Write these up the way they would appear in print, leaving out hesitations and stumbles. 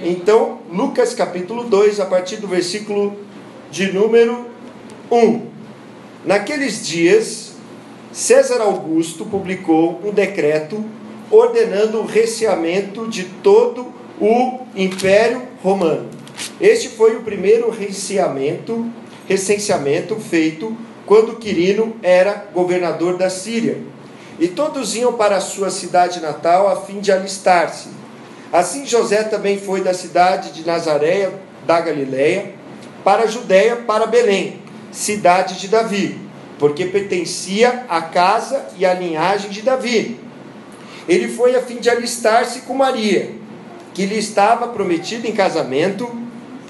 Então, Lucas capítulo 2, a partir do versículo de número 1. Naqueles dias, César Augusto publicou um decreto ordenando o recenseamento de todo o Império Romano. Este foi o primeiro recenseamento feito quando Quirino era governador da Síria. E todos iam para a sua cidade natal a fim de alistar-se. Assim José também foi da cidade de Nazaré, da Galileia, para a Judéia, para Belém, cidade de Davi, porque pertencia à casa e à linhagem de Davi. Ele foi a fim de alistar-se com Maria, que lhe estava prometida em casamento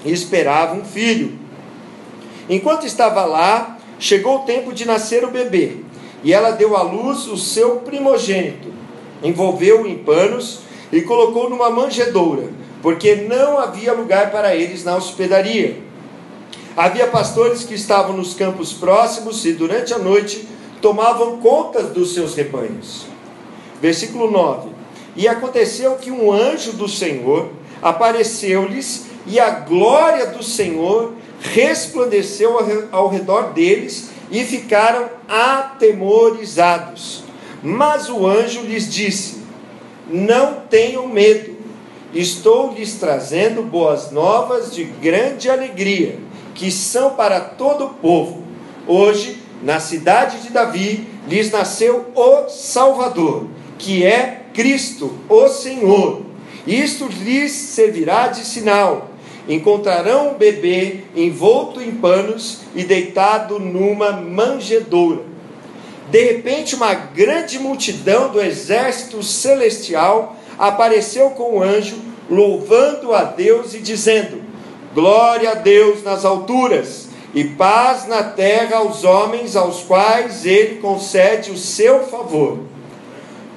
e esperava um filho. Enquanto estava lá, chegou o tempo de nascer o bebê, e ela deu à luz o seu primogênito, envolveu-o em panos e colocou numa manjedoura, porque não havia lugar para eles na hospedaria. Havia pastores que estavam nos campos próximos e durante a noite tomavam conta dos seus rebanhos. Versículo 9. E aconteceu que um anjo do Senhor apareceu-lhes, e a glória do Senhor resplandeceu ao redor deles, e ficaram atemorizados. Mas o anjo lhes disse: não tenham medo, estou lhes trazendo boas novas de grande alegria, que são para todo o povo. Hoje, na cidade de Davi, lhes nasceu o Salvador, que é Cristo, o Senhor. Isto lhes servirá de sinal: encontrarão um bebê envolto em panos e deitado numa manjedoura. De repente, uma grande multidão do exército celestial apareceu com o anjo, louvando a Deus e dizendo: glória a Deus nas alturas, e paz na terra aos homens aos quais ele concede o seu favor.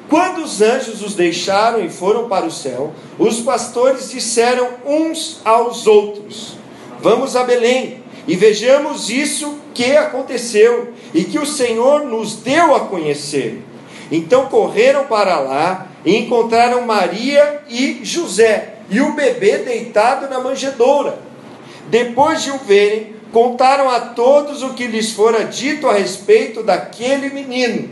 Quando os anjos os deixaram e foram para o céu, os pastores disseram uns aos outros: vamos a Belém e vejamos isso que aconteceu e que o Senhor nos deu a conhecer. Então correram para lá e encontraram Maria e José e o bebê deitado na manjedoura. Depois de o verem, contaram a todos o que lhes fora dito a respeito daquele menino.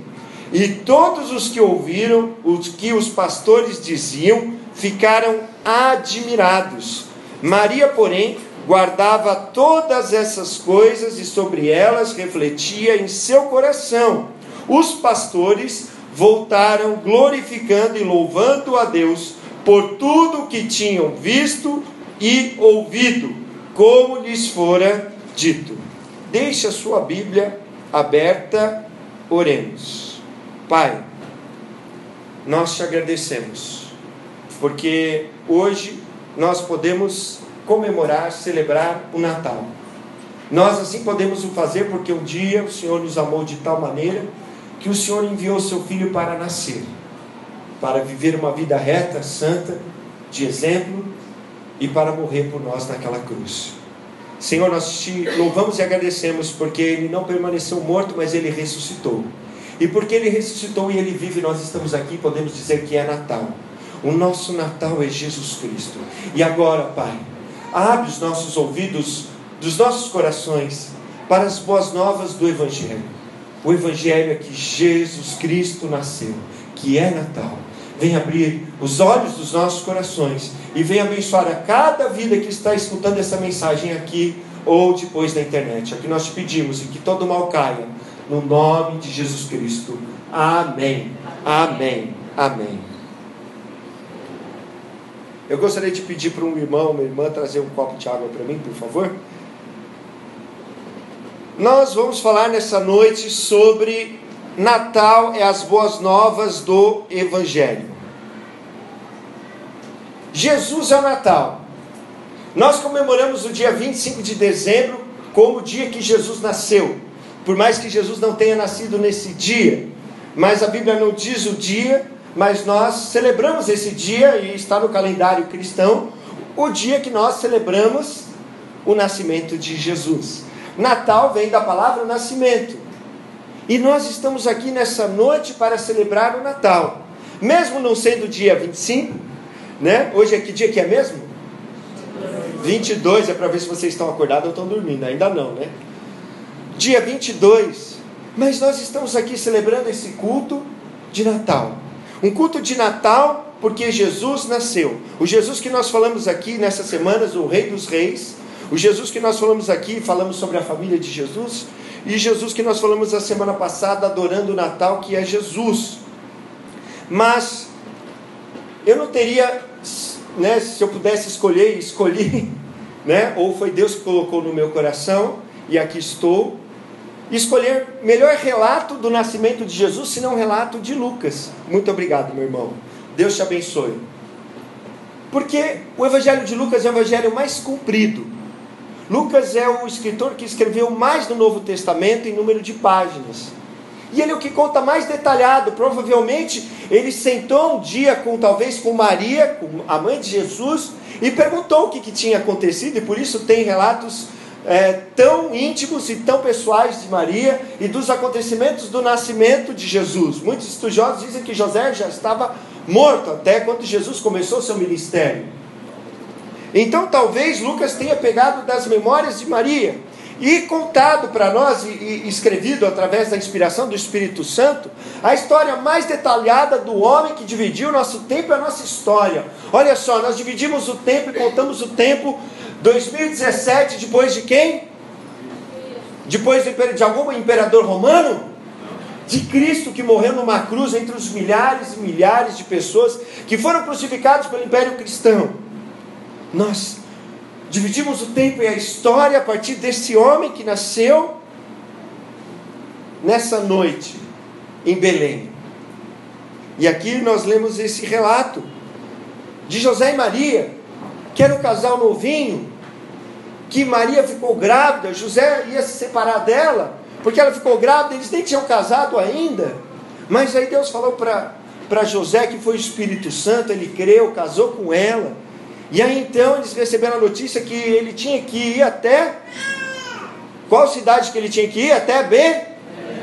E todos os que ouviram o que os pastores diziam ficaram admirados. Maria, porém, guardava todas essas coisas e sobre elas refletia em seu coração. Os pastores voltaram glorificando e louvando a Deus por tudo o que tinham visto e ouvido, como lhes fora dito. Deixe a sua Bíblia aberta, oremos. Pai, nós te agradecemos, porque hoje nós podemos comemorar, celebrar o Natal. Nós assim podemos o fazer porque um dia o Senhor nos amou de tal maneira que o Senhor enviou o seu Filho para nascer, para viver uma vida reta, santa, de exemplo, e para morrer por nós naquela cruz. Senhor, nós te louvamos e agradecemos porque Ele não permaneceu morto, mas Ele ressuscitou. E porque Ele ressuscitou e Ele vive, nós estamos aqui, podemos dizer que é Natal. O nosso Natal é Jesus Cristo. E agora, Pai, abre os nossos ouvidos dos nossos corações para as boas novas do Evangelho. O Evangelho é que Jesus Cristo nasceu, que é Natal. Vem abrir os olhos dos nossos corações e vem abençoar a cada vida que está escutando essa mensagem aqui ou depois na internet. É o que nós te pedimos, e que todo mal caia, no nome de Jesus Cristo. Amém. Amém. Amém. Eu gostaria de pedir para um irmão, uma irmã, trazer um copo de água para mim, por favor. Nós vamos falar nessa noite sobre Natal é as boas novas do Evangelho. Jesus é o Natal. Nós comemoramos o dia 25 de dezembro como o dia que Jesus nasceu. Por mais que Jesus não tenha nascido nesse dia, mas a Bíblia não diz o dia, mas nós celebramos esse dia, e está no calendário cristão, o dia que nós celebramos o nascimento de Jesus. Natal vem da palavra nascimento. E nós estamos aqui nessa noite para celebrar o Natal. Mesmo não sendo dia 25, né? Hoje é que dia que é mesmo? 22, é para ver se vocês estão acordados ou estão dormindo. Ainda não, né? Dia 22. Mas nós estamos aqui celebrando esse culto de Natal. Um culto de Natal porque Jesus nasceu. O Jesus que nós falamos aqui nessas semanas, o Rei dos Reis. O Jesus que nós falamos aqui, falamos sobre a família de Jesus. E Jesus que nós falamos a semana passada, adorando o Natal, que é Jesus. Mas eu não teria, né, se eu pudesse escolher, escolhi, né, ou foi Deus que colocou no meu coração, e aqui estou, escolher melhor relato do nascimento de Jesus, senão relato de Lucas. Muito obrigado, meu irmão. Deus te abençoe. Porque o Evangelho de Lucas é o Evangelho mais comprido. Lucas é o escritor que escreveu mais no Novo Testamento em número de páginas. E ele é o que conta mais detalhado. Provavelmente ele sentou um dia talvez com Maria, com a mãe de Jesus, e perguntou o que tinha acontecido, e por isso tem relatos tão íntimos e tão pessoais de Maria e dos acontecimentos do nascimento de Jesus. Muitos estudiosos dizem que José já estava morto até quando Jesus começou seu ministério. Então talvez Lucas tenha pegado das memórias de Maria e contado para nós e escrevido através da inspiração do Espírito Santo a história mais detalhada do homem que dividiu o nosso tempo e a nossa história. Olha só, nós dividimos o tempo e contamos o tempo 2017 depois de quem? Depois de algum imperador romano? De Cristo, que morreu numa cruz entre os milhares e milhares de pessoas que foram crucificados pelo Império Cristão. Nós dividimos o tempo e a história a partir desse homem que nasceu nessa noite em Belém. E aqui nós lemos esse relato de José e Maria, que era um casal novinho, que Maria ficou grávida, José ia se separar dela, porque ela ficou grávida, eles nem tinham casado ainda. Mas aí Deus falou para José que foi o Espírito Santo, ele creu, casou com ela. E aí então eles receberam a notícia que ele tinha que ir até... Qual cidade que ele tinha que ir? Até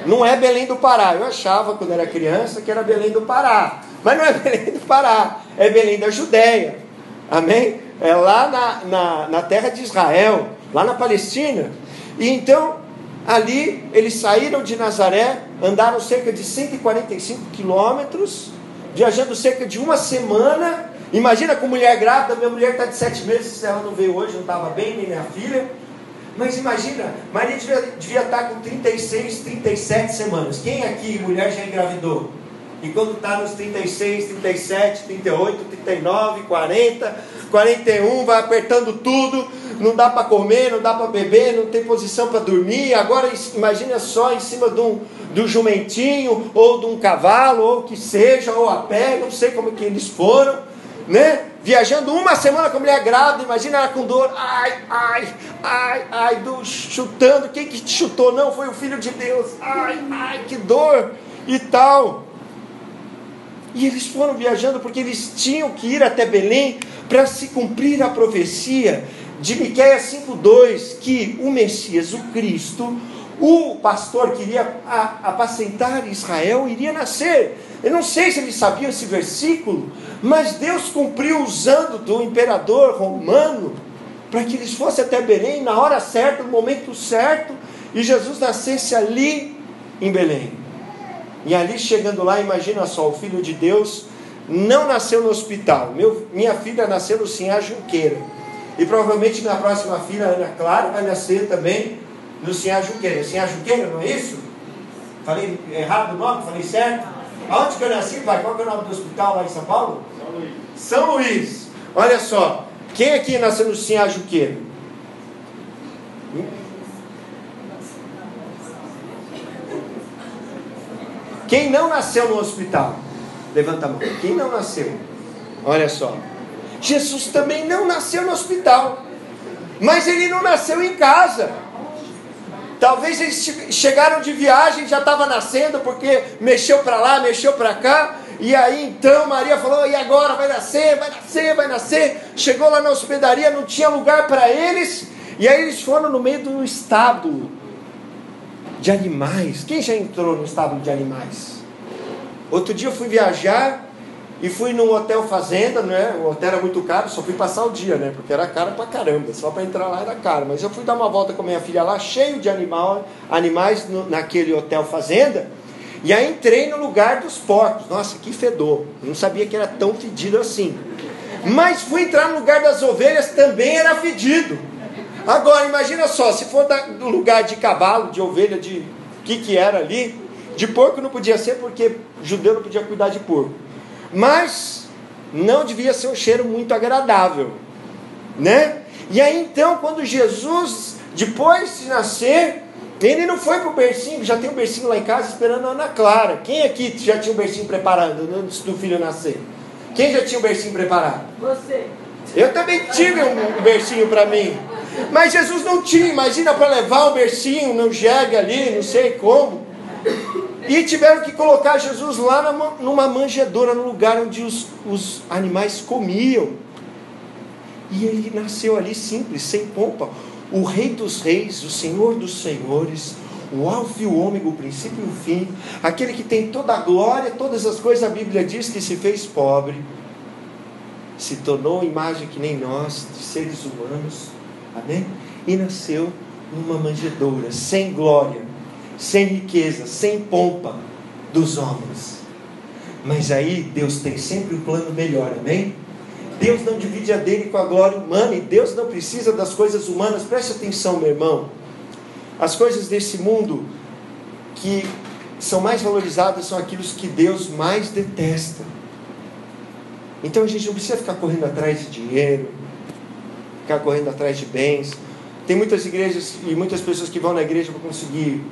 Não é Belém do Pará. Eu achava quando era criança que era Belém do Pará. Mas não é Belém do Pará, é Belém da Judéia. Amém? É lá na terra de Israel, lá na Palestina. E então, ali eles saíram de Nazaré, andaram cerca de 145 quilômetros, viajando cerca de uma semana. Imagina com mulher grávida, minha mulher está de 7 meses, ela não veio hoje, não estava bem, nem minha filha. Mas imagina, Maria devia estar com 36, 37 semanas. Quem aqui, mulher, já engravidou? E quando está nos 36, 37, 38, 39, 40, 41, vai apertando tudo, não dá para comer, não dá para beber, não tem posição para dormir. Agora imagina só em cima de um jumentinho, ou de um cavalo, ou o que seja, ou a pé, não sei como que eles foram, né? Viajando uma semana com a mulher grávida, imagina ela com dor, chutando. Quem que te chutou? Não, foi o Filho de Deus. Que dor e tal. E eles foram viajando porque eles tinham que ir até Belém para se cumprir a profecia de Miqueias 5:2, que o Messias, o Cristo, o pastor que iria apacentar Israel, iria nascer. Eu não sei se eles sabiam esse versículo, mas Deus cumpriu usando do imperador romano para que eles fossem até Belém na hora certa, no momento certo, e Jesus nascesse ali em Belém. E ali chegando lá, imagina só, o Filho de Deus não nasceu no hospital. Minha filha nasceu no Sinhá Junqueira. E provavelmente minha próxima filha, Ana Clara, vai nascer também no Sinhá Junqueira. Sinhá Junqueira, não é isso? Falei errado o nome? Falei certo? Aonde que eu nasci, pai? Qual que é o nome do hospital lá em São Paulo? São Luís. São Luís. Olha só, quem aqui nasceu no Sinhá Junqueira? Quem não nasceu no hospital? Levanta a mão. Quem não nasceu? Olha só. Jesus também não nasceu no hospital. Mas ele não nasceu em casa. Talvez eles chegaram de viagem, já estava nascendo, porque mexeu para lá, mexeu para cá. E aí então Maria falou, e agora? Vai nascer, vai nascer, vai nascer. Chegou lá na hospedaria, não tinha lugar para eles. E aí eles foram no meio do estábulo de animais. Quem já entrou no estábulo de animais? Outro dia eu fui viajar e fui num hotel fazenda, né? O hotel era muito caro, só fui passar o dia, né? Porque era caro pra caramba, só para entrar lá era caro. Mas eu fui dar uma volta com a minha filha lá, cheio de animais naquele hotel fazenda. E aí entrei no lugar dos porcos. Nossa, que fedor. Eu não sabia que era tão fedido assim. Mas fui entrar no lugar das ovelhas, também era fedido. Agora, imagina só, se for do lugar de cavalo, de ovelha, de que era ali, de porco não podia ser, porque judeu não podia cuidar de porco. Mas não devia ser um cheiro muito agradável, né? E aí então, quando Jesus, depois de nascer, ele não foi para o bercinho, já tem um bercinho lá em casa esperando a Ana Clara. Quem aqui já tinha um bercinho preparado antes do filho nascer? Quem já tinha um bercinho preparado? Você. Eu também tive um bercinho para mim. Mas Jesus não tinha, imagina, para levar um bercinho no jegue ali, não sei como. E tiveram que colocar Jesus lá numa manjedoura, no lugar onde os animais comiam. E ele nasceu ali simples, sem pompa. O Rei dos Reis, o Senhor dos Senhores, o Alfa e o Ômega, o princípio e o fim, aquele que tem toda a glória, todas as coisas. A Bíblia diz que se fez pobre, se tornou imagem que nem nós, de seres humanos, amém? E nasceu numa manjedoura, sem glória, sem riqueza, sem pompa dos homens. Mas aí Deus tem sempre um plano melhor, amém? Deus não divide a dele com a glória humana, e Deus não precisa das coisas humanas. Preste atenção, meu irmão. As coisas desse mundo que são mais valorizadas são aqueles que Deus mais detesta. Então a gente não precisa ficar correndo atrás de dinheiro, ficar correndo atrás de bens. Tem muitas igrejas e muitas pessoas que vão na igreja para conseguir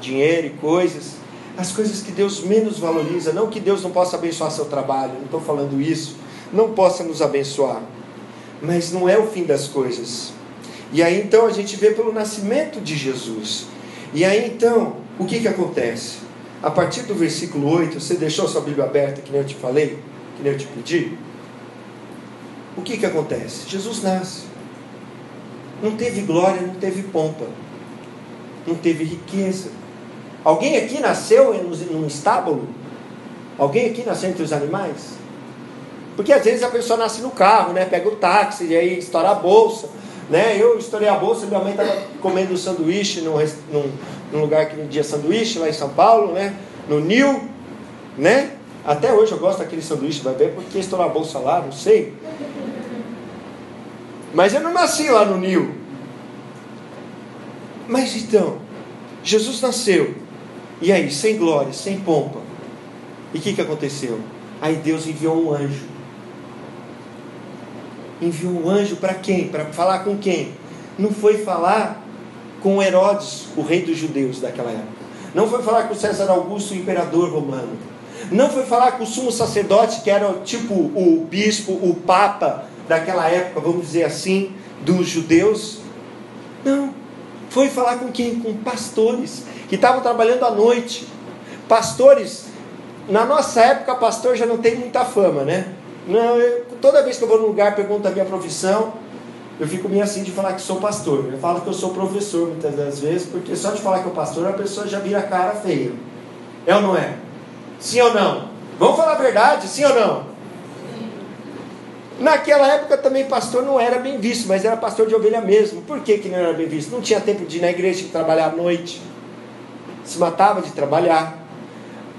dinheiro e coisas. As coisas que Deus menos valoriza. Não que Deus não possa abençoar seu trabalho, não estou falando isso, não possa nos abençoar, mas não é o fim das coisas. E aí então a gente vê pelo nascimento de Jesus. E aí então, o que acontece? A partir do versículo 8, você deixou sua Bíblia aberta, que nem eu te falei, que nem eu te pedi? O que acontece? Jesus nasce. Não teve glória, não teve pompa, não teve riqueza. Alguém aqui nasceu num estábulo? Alguém aqui nasceu entre os animais? Porque às vezes a pessoa nasce no carro, né? Pega o táxi e aí estoura a bolsa, né? Eu estourei a bolsa, minha mãe estava comendo sanduíche num lugar que vendia sanduíche lá em São Paulo, né? No Nil, né? Até hoje eu gosto daquele sanduíche, vai ver porque estourou a bolsa lá, não sei. Mas eu não nasci lá no Nil. Mas então, Jesus nasceu. E aí, sem glória, sem pompa. E o que aconteceu? Aí Deus enviou um anjo. Enviou um anjo para quem? Para falar com quem? Não foi falar com Herodes, o rei dos judeus daquela época. Não foi falar com César Augusto, o imperador romano. Não foi falar com o sumo sacerdote, que era tipo o bispo, o papa daquela época, vamos dizer assim, dos judeus. Não. Foi falar com quem? Com pastores, que estavam trabalhando à noite. Pastores, na nossa época, pastor já não tem muita fama, né? Não, toda vez que eu vou num lugar, pergunto a minha profissão, eu fico meio assim de falar que sou pastor. Eu falo que eu sou professor muitas das vezes, porque só de falar que eu pastor, a pessoa já vira a cara feia. É ou não é? Sim ou não? Vamos falar a verdade, sim ou não? Naquela época também pastor não era bem visto, mas era pastor de ovelha mesmo. Por que não era bem visto? Não tinha tempo de ir na igreja, tinha que trabalhar à noite. Se matava de trabalhar.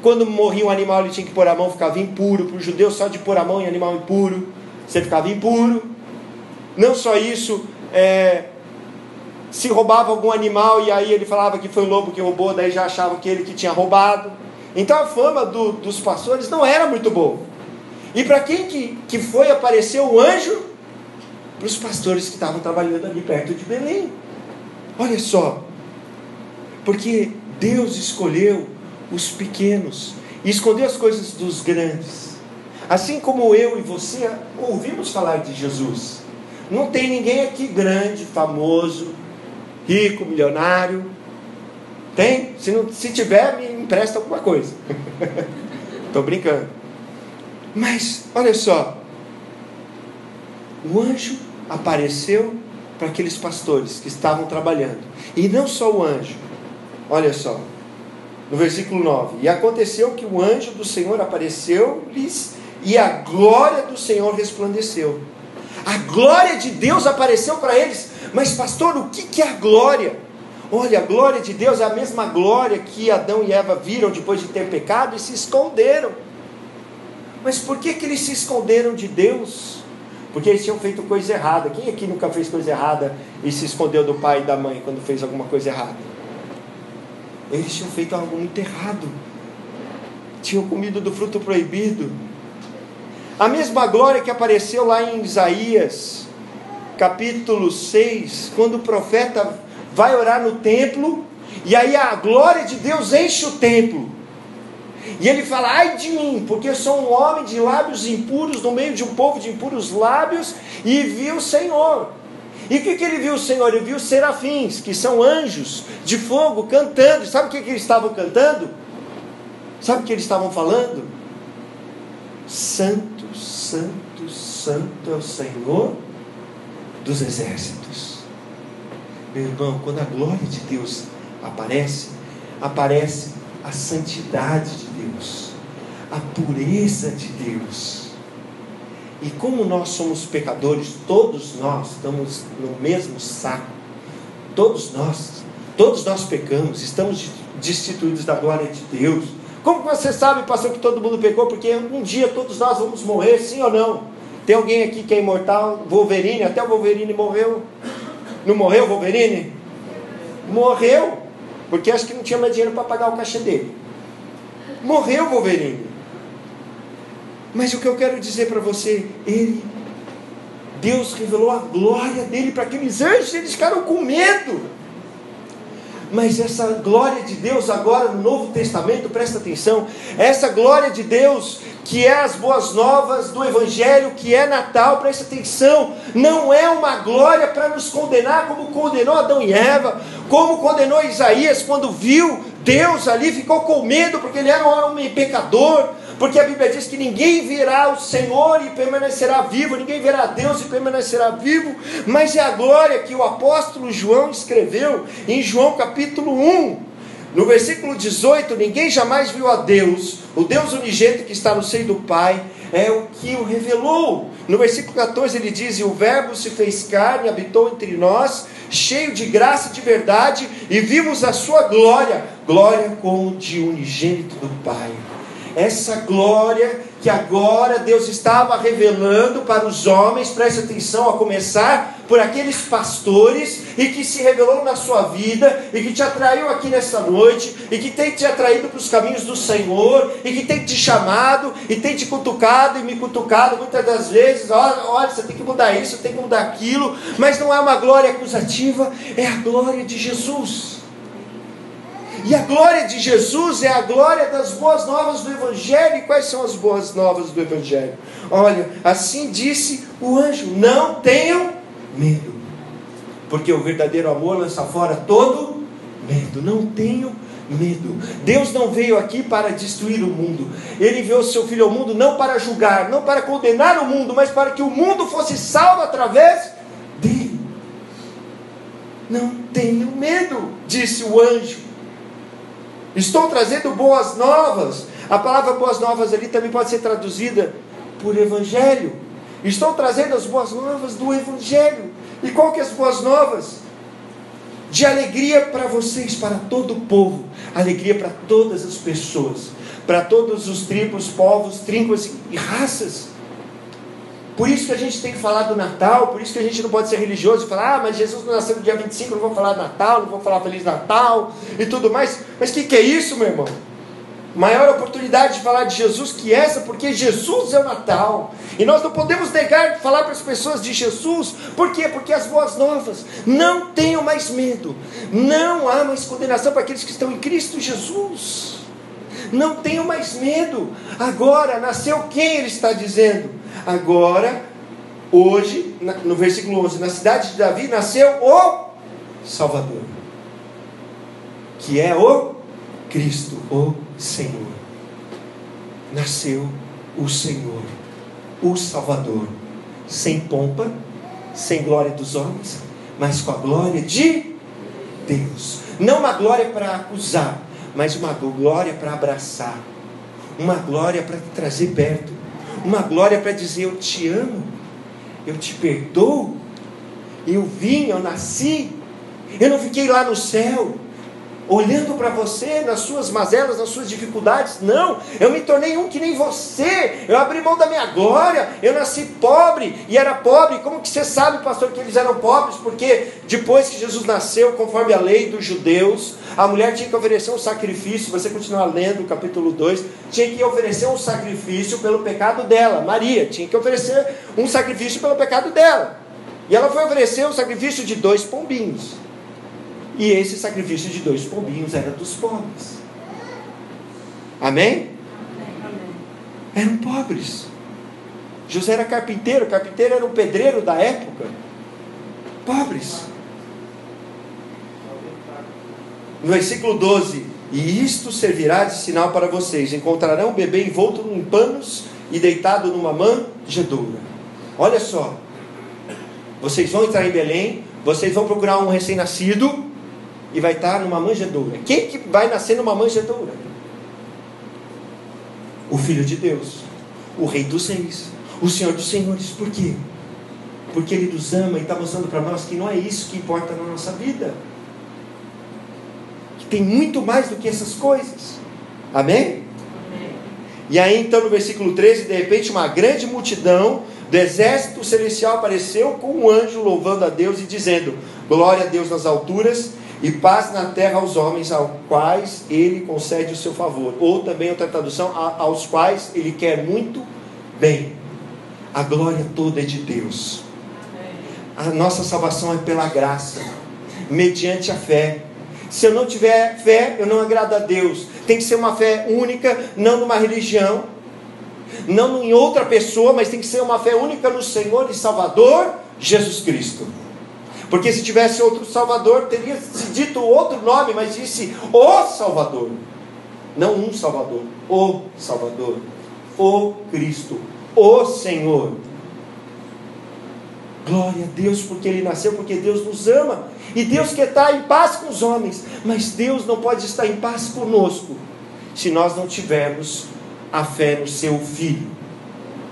Quando morria um animal, ele tinha que pôr a mão, ficava impuro. Para o judeu, só de pôr a mão em animal impuro, você ficava impuro. Não só isso, se roubava algum animal e aí ele falava que foi o lobo que roubou, daí já achavam que ele que tinha roubado. Então a fama dos pastores não era muito boa. E para quem que foi aparecer o anjo? Para os pastores que estavam trabalhando ali perto de Belém. Olha só, porque Deus escolheu os pequenos e escondeu as coisas dos grandes. Assim como eu e você ouvimos falar de Jesus. Não tem ninguém aqui grande, famoso, rico, milionário. Tem? Se tiver, me empresta alguma coisa. Estou brincando. Mas, olha só, o anjo apareceu para aqueles pastores que estavam trabalhando. E não só o anjo, olha só, no versículo 9: e aconteceu que o anjo do Senhor apareceu-lhes e a glória do Senhor resplandeceu. A glória de Deus apareceu para eles. Mas pastor, o que é a glória? Olha, a glória de Deus é a mesma glória que Adão e Eva viram depois de ter pecado e se esconderam. Mas por que eles se esconderam de Deus? Porque eles tinham feito coisa errada. Quem aqui nunca fez coisa errada e se escondeu do pai e da mãe quando fez alguma coisa errada? Eles tinham feito algo muito errado. Tinham comido do fruto proibido. A mesma glória que apareceu lá em Isaías, capítulo 6, quando o profeta vai orar no templo, e aí a glória de Deus enche o templo. E ele fala: ai de mim, porque eu sou um homem de lábios impuros, no meio de um povo de impuros lábios, e vi o Senhor. E o que ele viu o Senhor? Ele viu os serafins, que são anjos de fogo, cantando. E sabe o que eles estavam cantando? Sabe o que eles estavam falando? Santo, santo, santo é o Senhor dos exércitos. Meu irmão, quando a glória de Deus aparece a santidade de Deus, a pureza de Deus. E como nós somos pecadores, todos nós estamos no mesmo saco. Todos nós pecamos, estamos destituídos da glória de Deus. Como que você sabe, pastor, que todo mundo pecou? Porque um dia todos nós vamos morrer, sim ou não? Tem alguém aqui que é imortal? Wolverine, até o Wolverine morreu. Não morreu o Wolverine? Morreu, porque acho que não tinha mais dinheiro para pagar o cachê dele. Morreu o Wolverine. Mas o que eu quero dizer para você, Deus revelou a glória dele para aqueles anjos, eles ficaram com medo. Mas essa glória de Deus agora no Novo Testamento, presta atenção, essa glória de Deus, que é as boas novas do Evangelho, que é Natal, presta atenção, não é uma glória para nos condenar, como condenou Adão e Eva, como condenou Isaías, quando viu Deus ali, ficou com medo, porque ele era um homem pecador, porque a Bíblia diz que ninguém verá o Senhor e permanecerá vivo, ninguém verá Deus e permanecerá vivo, mas é a glória que o apóstolo João escreveu em João capítulo 1, no versículo 18, ninguém jamais viu a Deus, o Deus unigênito que está no seio do Pai, é o que o revelou. No versículo 14 ele diz: e o verbo se fez carne e habitou entre nós, cheio de graça e de verdade, e vimos a sua glória, glória como de unigênito do Pai. Essa glória que agora Deus estava revelando para os homens, preste atenção, a começar por aqueles pastores, e que se revelou na sua vida, e que te atraiu aqui nessa noite, e que tem te atraído para os caminhos do Senhor, e que tem te chamado, e tem te cutucado e me cutucado muitas das vezes: olha, você tem que mudar isso, tem que mudar aquilo, mas não é uma glória acusativa, é a glória de Jesus. E a glória de Jesus é a glória das boas novas do Evangelho. E quais são as boas novas do Evangelho? Olha, assim disse o anjo: não tenham medo, porque o verdadeiro amor lança fora todo medo. Não tenham medo. Deus não veio aqui para destruir o mundo. Ele enviou o seu Filho ao mundo não para julgar, não para condenar o mundo, mas para que o mundo fosse salvo através dele. Não tenham medo, disse o anjo. Estou trazendo boas novas. A palavra boas novas ali também pode ser traduzida por Evangelho. Estou trazendo as boas novas do Evangelho. E qual que é as boas novas? De alegria para vocês, para todo o povo. Alegria para todas as pessoas, para todos os tribos, povos, línguas e raças. Por isso que a gente tem que falar do Natal, por isso que a gente não pode ser religioso e falar: mas Jesus não nasceu no dia 25, não vou falar Natal, não vou falar Feliz Natal e tudo mais. Mas o que é isso, meu irmão? Maior oportunidade de falar de Jesus que essa, porque Jesus é o Natal. E nós não podemos negar de falar para as pessoas de Jesus. Por quê? Porque as boas novas: não tenham mais medo, não há mais condenação para aqueles que estão em Cristo Jesus. Não tenham mais medo. Agora nasceu quem? Ele está dizendo agora, hoje, no versículo 11, na cidade de Davi nasceu o Salvador, que é o Cristo, o Senhor. Nasceu o Senhor, o Salvador, sem pompa, sem glória dos homens, mas com a glória de Deus. Não uma glória para acusar, mas uma glória para abraçar, uma glória para te trazer perto, uma glória para dizer: eu te amo, eu te perdoo, eu vim, eu nasci, eu não fiquei lá no céu olhando para você nas suas mazelas, nas suas dificuldades. Não, eu me tornei um que nem você. Eu abri mão da minha glória. Eu nasci pobre e era pobre. Como que você sabe, pastor, que eles eram pobres? Porque depois que Jesus nasceu, conforme a lei dos judeus, a mulher tinha que oferecer um sacrifício. Você continuar lendo o capítulo 2, tinha que oferecer um sacrifício pelo pecado dela. Maria tinha que oferecer um sacrifício pelo pecado dela. E ela foi oferecer um sacrifício de 2 pombinhos. E esse sacrifício de 2 pombinhos era dos pobres. Amém? Eram pobres. José era carpinteiro. Carpinteiro era um pedreiro da época. Pobres. No versículo 12: e isto servirá de sinal para vocês: encontrarão um bebê envolto em panos e deitado numa manjedoura. Olha só, vocês vão entrar em Belém, vocês vão procurar um recém-nascido e vai estar numa manjedoura. Quem que vai nascer numa manjedoura? O Filho de Deus, o Rei dos Reis, o Senhor dos Senhores. Por quê? Porque Ele nos ama e está mostrando para nós que não é isso que importa na nossa vida, que tem muito mais do que essas coisas. Amém? E aí então no versículo 13, de repente uma grande multidão do exército celestial apareceu com um anjo louvando a Deus e dizendo: glória a Deus nas alturas e paz na terra aos homens aos quais Ele concede o seu favor. Ou também outra tradução: aos quais Ele quer muito bem. A glória toda é de Deus. A nossa salvação é pela graça, mediante a fé. Se eu não tiver fé, eu não agrado a Deus. Tem que ser uma fé única, não numa religião, não em outra pessoa, mas tem que ser uma fé única no Senhor e Salvador Jesus Cristo. Porque se tivesse outro Salvador, teria se dito outro nome, mas disse o Salvador. Não um Salvador, o Salvador, o Cristo, o Senhor. Glória a Deus, porque Ele nasceu, porque Deus nos ama. E Deus quer estar em paz com os homens, mas Deus não pode estar em paz conosco se nós não tivermos a fé no Seu Filho.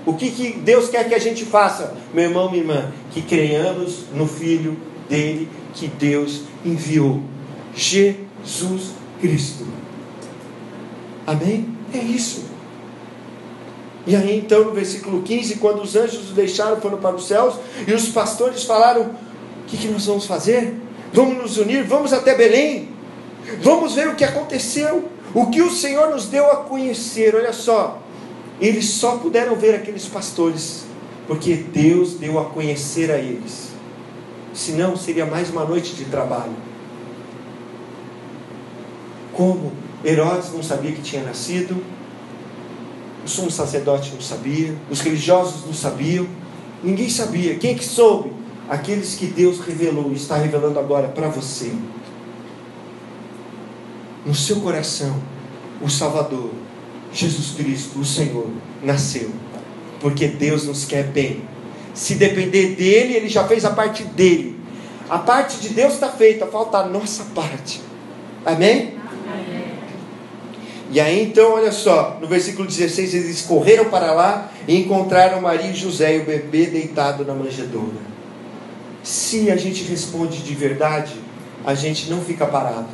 O que Deus quer que a gente faça, meu irmão, minha irmã? Que creiamos no Filho dele que Deus enviou, Jesus Cristo. Amém? É isso. E aí então no versículo 15, quando os anjos o deixaram, foram para os céus, e os pastores falaram: o que nós vamos fazer? Vamos nos unir, vamos até Belém, vamos ver o que aconteceu, o que o Senhor nos deu a conhecer. Olha só, eles só puderam ver aqueles pastores porque Deus deu a conhecer a eles. Senão seria mais uma noite de trabalho. Como Herodes não sabia que tinha nascido, o sumo sacerdote não sabia, os religiosos não sabiam, ninguém sabia. Quem que soube? Aqueles que Deus revelou e está revelando agora para você. No seu coração, o Salvador, Jesus Cristo, o Senhor, nasceu. Porque Deus nos quer bem. Se depender dEle, Ele já fez a parte dEle. A parte de Deus está feita, falta a nossa parte. Amém? Amém. E aí então, olha só, no versículo 16, eles correram para lá e encontraram Maria e José e o bebê deitado na manjedoura. Se a gente responde de verdade, a gente não fica parado.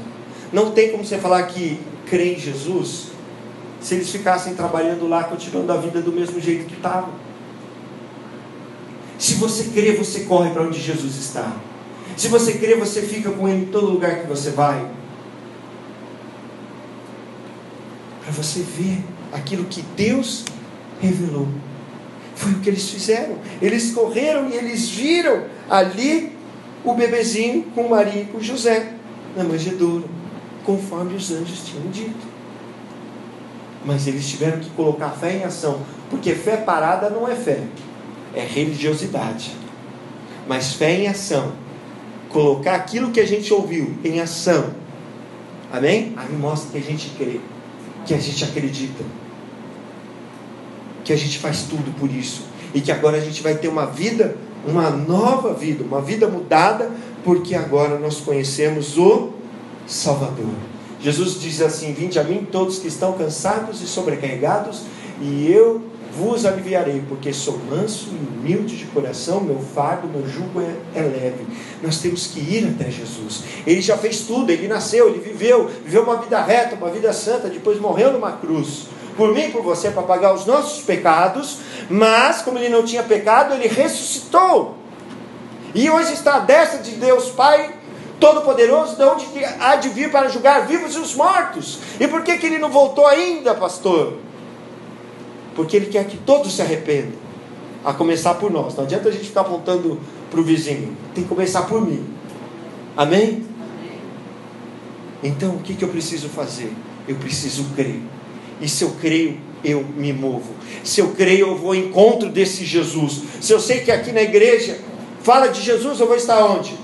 Não tem como você falar que crê em Jesus se eles ficassem trabalhando lá, continuando a vida do mesmo jeito que estavam. Se você crê, você corre para onde Jesus está. Se você crê, você fica com Ele em todo lugar que você vai, para você ver aquilo que Deus revelou. Foi o que eles fizeram. Eles correram e eles viram ali o bebezinho com Maria e com José na manjedoura, conforme os anjos tinham dito. Mas eles tiveram que colocar fé em ação, porque fé parada não é fé, é religiosidade. Mas fé em ação, colocar aquilo que a gente ouviu em ação, amém? Aí mostra que a gente crê, que a gente acredita, que a gente faz tudo por isso, e que agora a gente vai ter uma vida, uma nova vida, uma vida mudada, porque agora nós conhecemos o Salvador. Jesus diz assim: vinde a mim todos que estão cansados e sobrecarregados, e eu vos aliviarei, porque sou manso e humilde de coração, meu fardo, meu jugo é leve. Nós temos que ir até Jesus. Ele já fez tudo, ele nasceu, ele viveu uma vida reta, uma vida santa, depois morreu numa cruz, por mim e por você, para pagar os nossos pecados, mas como ele não tinha pecado, ele ressuscitou, e hoje está à destra de Deus Pai Todo-Poderoso, de onde há de vir para julgar vivos e os mortos. E por que ele não voltou ainda, pastor? Porque ele quer que todos se arrependam, a começar por nós. Não adianta a gente ficar apontando para o vizinho, tem que começar por mim. Amém? Então o que eu preciso fazer? Eu preciso crer. E se eu creio, eu me movo. Se eu creio, eu vou ao encontro desse Jesus. Se eu sei que aqui na igreja fala de Jesus, eu vou estar onde?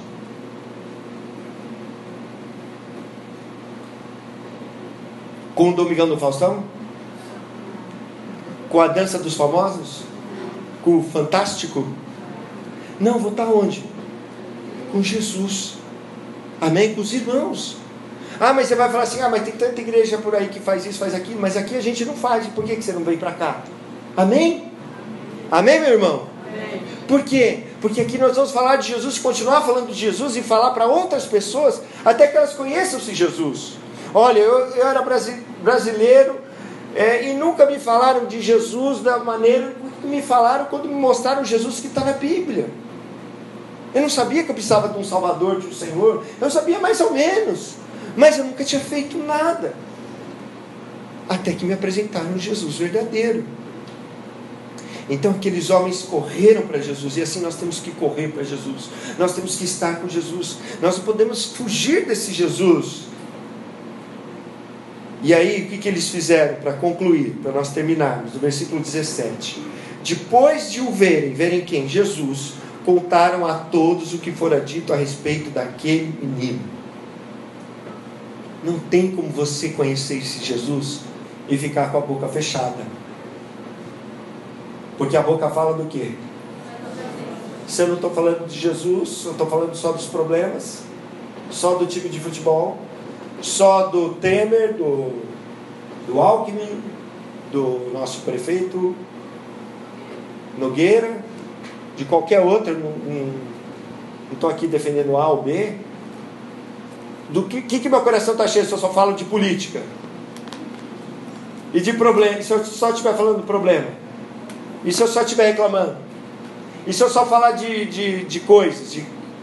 Com o Domingão do Faustão? Com a dança dos famosos? Com o Fantástico? Não, vou estar onde? Com Jesus. Amém? Com os irmãos. Ah, mas você vai falar assim, mas tem tanta igreja por aí que faz isso, faz aquilo, mas aqui a gente não faz. Por que você não vem para cá? Amém? Amém, meu irmão? Amém. Por quê? Porque aqui nós vamos falar de Jesus, continuar falando de Jesus e falar para outras pessoas, até que elas conheçam esse Jesus. Olha, eu era brasileiro e nunca me falaram de Jesus da maneira que me falaram quando me mostraram o Jesus que está na Bíblia. Eu não sabia que eu precisava de um Salvador, de um Senhor. Eu sabia mais ou menos, mas eu nunca tinha feito nada, até que me apresentaram Jesus verdadeiro. Então aqueles homens correram para Jesus, e assim nós temos que correr para Jesus. Nós temos que estar com Jesus. Nós não podemos fugir desse Jesus. E aí o que eles fizeram para concluir, para nós terminarmos? No versículo 17: depois de o verem quem? Jesus, contaram a todos o que fora dito a respeito daquele menino. Não tem como você conhecer esse Jesus e ficar com a boca fechada, porque a boca fala do quê? Se eu não estou falando de Jesus, eu estou falando só dos problemas, só do time de futebol, só do Temer, do Alckmin, do nosso prefeito Nogueira, de qualquer outro. Não estou aqui defendendo A ou B. Do que meu coração está cheio se eu só falo de política e de problema? E se eu só estiver falando de problema? E se eu só estiver reclamando? E se eu só falar de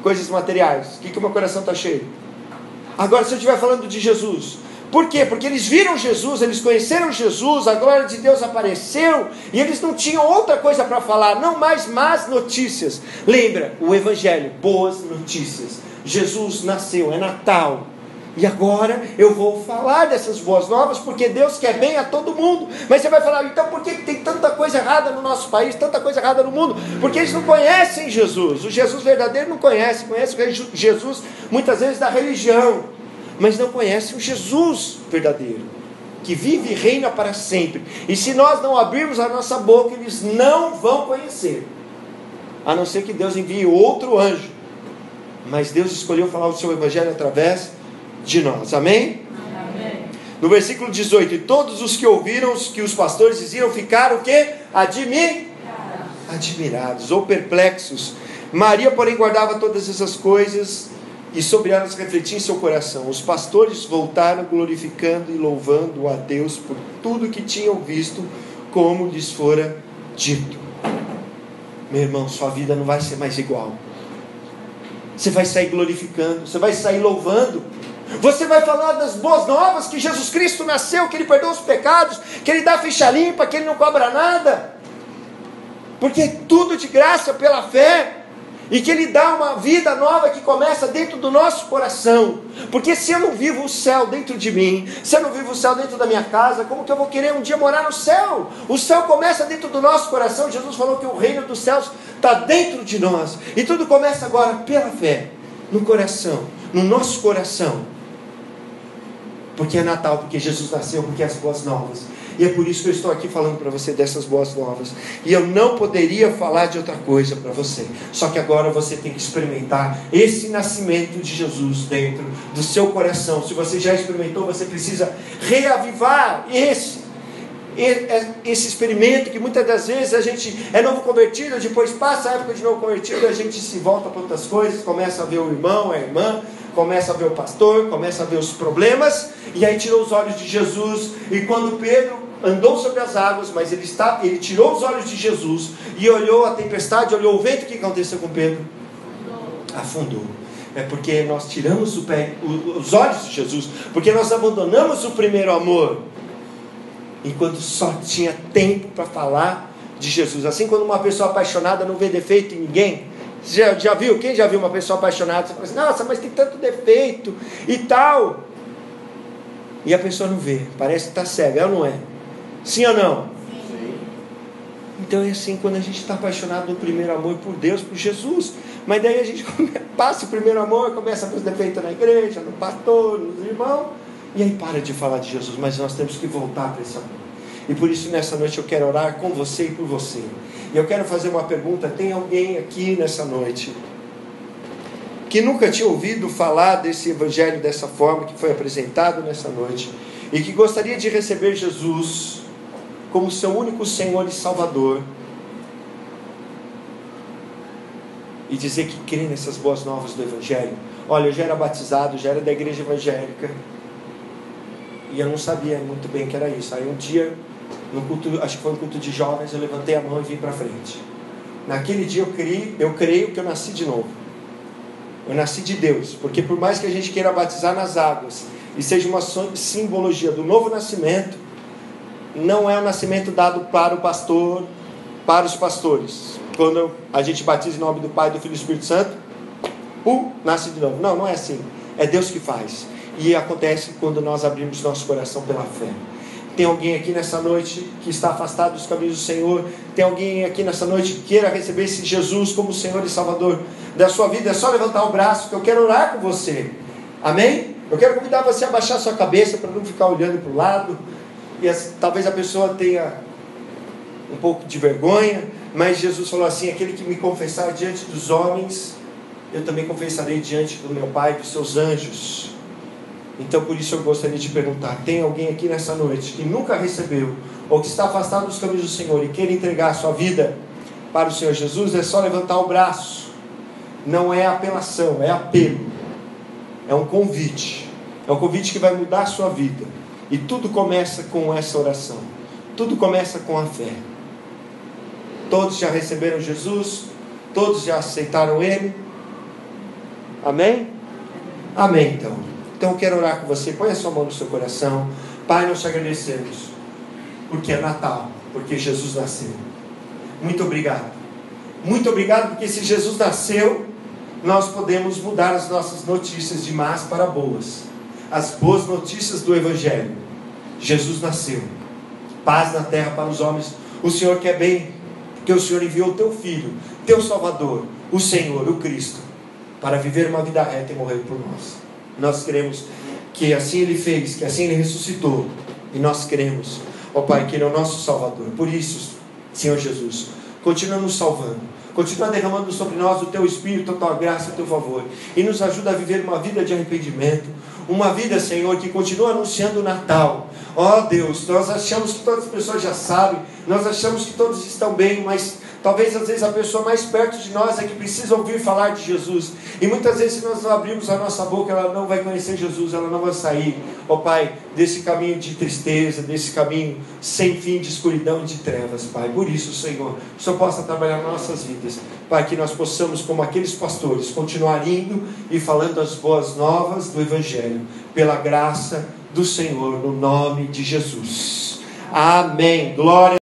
coisas materiais? O que meu coração está cheio? Agora, se eu estiver falando de Jesus, por quê? Porque eles viram Jesus, eles conheceram Jesus, a glória de Deus apareceu, e eles não tinham outra coisa para falar, não mais más notícias. Lembra, o Evangelho, boas notícias. Jesus nasceu, é Natal, e agora eu vou falar dessas boas novas, porque Deus quer bem a todo mundo. Mas você vai falar, então por que tem tanta coisa errada no nosso país, tanta coisa errada no mundo? Porque eles não conhecem Jesus. O Jesus verdadeiro não conhece o Jesus muitas vezes da religião, mas não conhecem o Jesus verdadeiro, que vive e reina para sempre. E se nós não abrirmos a nossa boca, eles não vão conhecer, a não ser que Deus envie outro anjo. Mas Deus escolheu falar o seu Evangelho através de nós. Amém? Amém. No versículo 18: e todos os que ouviram os que os pastores diziam ficaram o quê? Admirados ou perplexos. Maria, porém, guardava todas essas coisas e sobre elas refletia em seu coração. Os pastores voltaram glorificando e louvando a Deus por tudo que tinham visto, como lhes fora dito. Meu irmão, sua vida não vai ser mais igual. Você vai sair glorificando, você vai sair louvando, você vai falar das boas novas, que Jesus Cristo nasceu, que Ele perdoa os pecados, que Ele dá ficha limpa, que Ele não cobra nada, porque é tudo de graça pela fé, e que Ele dá uma vida nova que começa dentro do nosso coração. Porque se eu não vivo o céu dentro de mim, se eu não vivo o céu dentro da minha casa, como que eu vou querer um dia morar no céu? O céu começa dentro do nosso coração. Jesus falou que o reino dos céus está dentro de nós, e tudo começa agora pela fé, no coração, no nosso coração, porque é Natal, porque Jesus nasceu, porque é as boas novas. E é por isso que eu estou aqui falando para você dessas boas novas. E eu não poderia falar de outra coisa para você. Só que agora você tem que experimentar esse nascimento de Jesus dentro do seu coração. Se você já experimentou, você precisa reavivar esse. esse experimento que muitas das vezes a gente é novo convertido, depois passa a época de novo convertido, a gente se volta para outras coisas, começa a ver o irmão, a irmã, começa a ver o pastor, começa a ver os problemas, e aí tirou os olhos de Jesus. E quando Pedro andou sobre as águas, mas ele tirou os olhos de Jesus e olhou a tempestade, olhou o vento, o que aconteceu com Pedro? Afundou. É porque nós tiramos os olhos de Jesus, porque nós abandonamos o primeiro amor, enquanto só tinha tempo para falar de Jesus. Assim, quando uma pessoa apaixonada não vê defeito em ninguém, já viu? Quem já viu uma pessoa apaixonada? Você fala assim, nossa, mas tem tanto defeito e tal, e a pessoa não vê, parece que está cega, é ou não é? Sim ou não? Sim. Então é assim, quando a gente está apaixonado no primeiro amor por Deus, por Jesus, mas daí a gente passa o primeiro amor, começa a ver os defeitos na igreja, no pastor, nos irmãos, e aí para de falar de Jesus. Mas nós temos que voltar para esse amor. E por isso nessa noite eu quero orar com você e por você. E eu quero fazer uma pergunta. Tem alguém aqui nessa noite que nunca tinha ouvido falar desse evangelho dessa forma que foi apresentado nessa noite, e que gostaria de receber Jesus como seu único Senhor e Salvador, e dizer que crê nessas boas novas do evangelho? Olha, eu já era batizado, já era da igreja evangélica, e eu não sabia muito bem que era isso. Aí um dia, no culto, acho que foi um culto de jovens, eu levantei a mão e vim para frente. Naquele dia eu creio que eu nasci de novo. Eu nasci de Deus, porque por mais que a gente queira batizar nas águas e seja uma simbologia do novo nascimento, não é um nascimento dado para o pastor, para os pastores. Quando a gente batiza em nome do Pai, do Filho e do Espírito Santo, nasce de novo. Não é assim. É Deus que faz. E acontece quando nós abrimos nosso coração pela fé. Tem alguém aqui nessa noite que está afastado dos caminhos do Senhor? Tem alguém aqui nessa noite que queira receber esse Jesus como Senhor e Salvador da sua vida? É só levantar o braço que eu quero orar com você. Amém? Eu quero convidar você a baixar sua cabeça para não ficar olhando para o lado. E talvez a pessoa tenha um pouco de vergonha, mas Jesus falou assim: aquele que me confessar diante dos homens, eu também confessarei diante do meu Pai e dos seus anjos. Então por isso eu gostaria de perguntar: tem alguém aqui nessa noite que nunca recebeu, ou que está afastado dos caminhos do Senhor e quer entregar a sua vida para o Senhor Jesus? É só levantar o braço. Não é apelação, é apelo. É um convite. É um convite que vai mudar a sua vida. E tudo começa com essa oração. Tudo começa com a fé. Todos já receberam Jesus? Todos já aceitaram Ele? Amém? Amém, então. Então eu quero orar com você. Põe a sua mão no seu coração. Pai, nós te agradecemos, porque é Natal, porque Jesus nasceu. Muito obrigado. Muito obrigado, porque se Jesus nasceu, nós podemos mudar as nossas notícias de más para boas. As boas notícias do Evangelho. Jesus nasceu. Paz na terra para os homens. O Senhor quer bem, porque o Senhor enviou o teu Filho, teu Salvador, o Senhor, o Cristo, para viver uma vida reta e morrer por nós. Nós cremos que assim Ele fez, que assim Ele ressuscitou. E nós cremos, ó Pai, que Ele é o nosso Salvador. Por isso, Senhor Jesus, continua nos salvando. Continua derramando sobre nós o Teu Espírito, a Tua graça e o Teu favor. E nos ajuda a viver uma vida de arrependimento. Uma vida, Senhor, que continua anunciando o Natal. Ó Deus, nós achamos que todas as pessoas já sabem. Nós achamos que todos estão bem, mas talvez às vezes a pessoa mais perto de nós é que precisa ouvir falar de Jesus. E muitas vezes se nós não abrirmos a nossa boca, ela não vai conhecer Jesus, ela não vai sair, ó Pai, desse caminho de tristeza, desse caminho sem fim de escuridão e de trevas, Pai. Por isso, Senhor, o Senhor possa trabalhar nas nossas vidas, Pai, que nós possamos, como aqueles pastores, continuar indo e falando as boas novas do Evangelho, pela graça do Senhor, no nome de Jesus. Amém. Glória